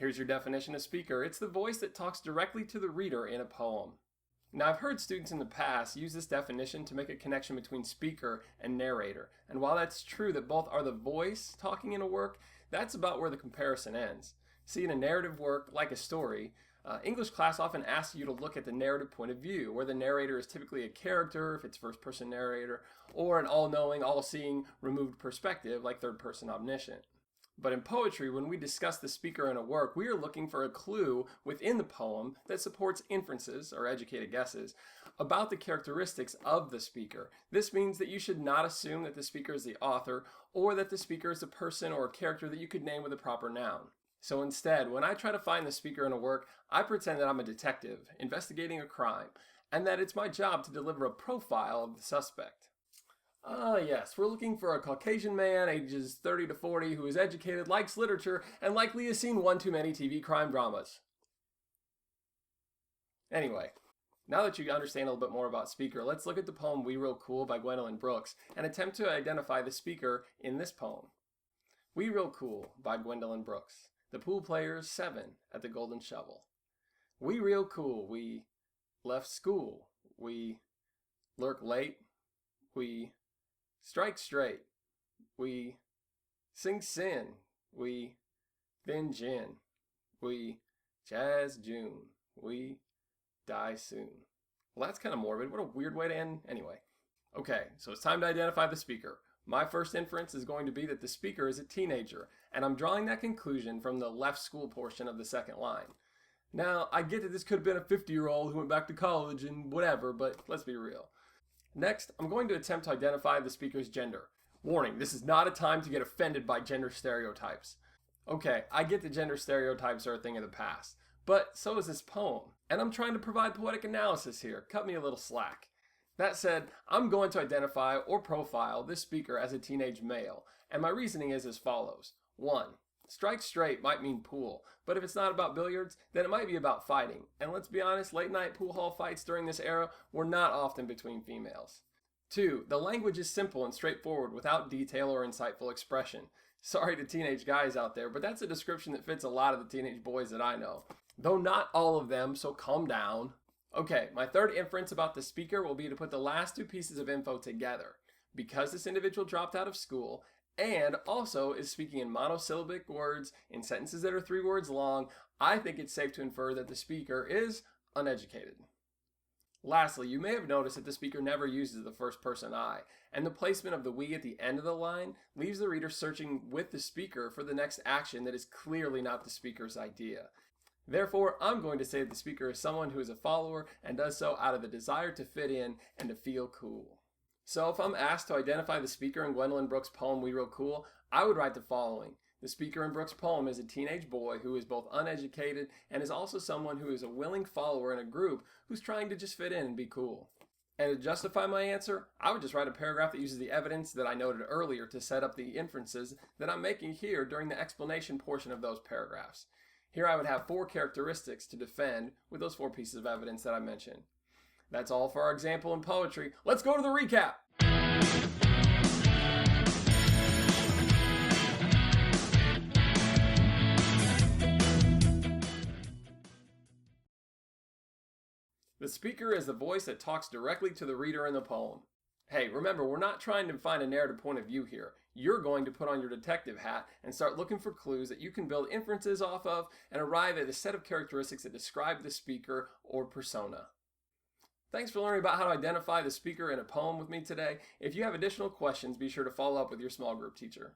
Here's your definition of speaker. It's the voice that talks directly to the reader in a poem. Now, I've heard students in the past use this definition to make a connection between speaker and narrator. And while that's true that both are the voice talking in a work, that's about where the comparison ends. See, in a narrative work, like a story, English class often asks you to look at the narrative point of view, where the narrator is typically a character, if it's first-person narrator, or an all-knowing, all-seeing, removed perspective, like third-person omniscient. But in poetry, when we discuss the speaker in a work, we are looking for a clue within the poem that supports inferences, or educated guesses, about the characteristics of the speaker. This means that you should not assume that the speaker is the author, or that the speaker is a person or a character that you could name with a proper noun. So instead, when I try to find the speaker in a work, I pretend that I'm a detective investigating a crime, and that it's my job to deliver a profile of the suspect. Yes, we're looking for a Caucasian man, ages 30 to 40, who is educated, likes literature, and likely has seen one too many TV crime dramas. Anyway, now that you understand a little bit more about speaker, let's look at the poem We Real Cool by Gwendolyn Brooks and attempt to identify the speaker in this poem. We Real Cool by Gwendolyn Brooks. The pool players 7 at the Golden Shovel. We real cool. We left school. We lurk late. We strike straight. We sing sin. We then gin. We jazz June. We die soon. Well, that's kind of morbid. What a weird way to end. Anyway. Okay, so it's time to identify the speaker. My first inference is going to be that the speaker is a teenager, and I'm drawing that conclusion from the left school portion of the second line. Now, I get that this could have been a 50-year-old who went back to college and whatever, but let's be real. Next, I'm going to attempt to identify the speaker's gender. Warning, this is not a time to get offended by gender stereotypes. Okay, I get that gender stereotypes are a thing of the past, but so is this poem, and I'm trying to provide poetic analysis here. Cut me a little slack. That said, I'm going to identify or profile this speaker as a teenage male, and my reasoning is as follows. 1. Strike straight might mean pool, but if it's not about billiards, then it might be about fighting. And let's be honest, late night pool hall fights during this era were not often between females. 2. The language is simple and straightforward without detail or insightful expression. Sorry to teenage guys out there, but that's a description that fits a lot of the teenage boys that I know. Though not all of them, so calm down. Okay, my third inference about the speaker will be to put the last two pieces of info together. Because this individual dropped out of school and also is speaking in monosyllabic words in sentences that are 3 words long, I think it's safe to infer that the speaker is uneducated. Lastly, you may have noticed that the speaker never uses the first person I, and the placement of the we at the end of the line leaves the reader searching with the speaker for the next action that is clearly not the speaker's idea. Therefore, I'm going to say that the speaker is someone who is a follower and does so out of the desire to fit in and to feel cool. So if I'm asked to identify the speaker in Gwendolyn Brooks' poem We Real Cool, I would write the following. The speaker in Brooks' poem is a teenage boy who is both uneducated and is also someone who is a willing follower in a group who's trying to just fit in and be cool. And to justify my answer, I would just write a paragraph that uses the evidence that I noted earlier to set up the inferences that I'm making here during the explanation portion of those paragraphs. Here I would have 4 characteristics to defend with those 4 pieces of evidence that I mentioned. That's all for our example in poetry. Let's go to the recap. The speaker is the voice that talks directly to the reader in the poem. Hey, remember, we're not trying to find a narrative point of view here. You're going to put on your detective hat and start looking for clues that you can build inferences off of and arrive at a set of characteristics that describe the speaker or persona. Thanks for learning about how to identify the speaker in a poem with me today. If you have additional questions, be sure to follow up with your small group teacher.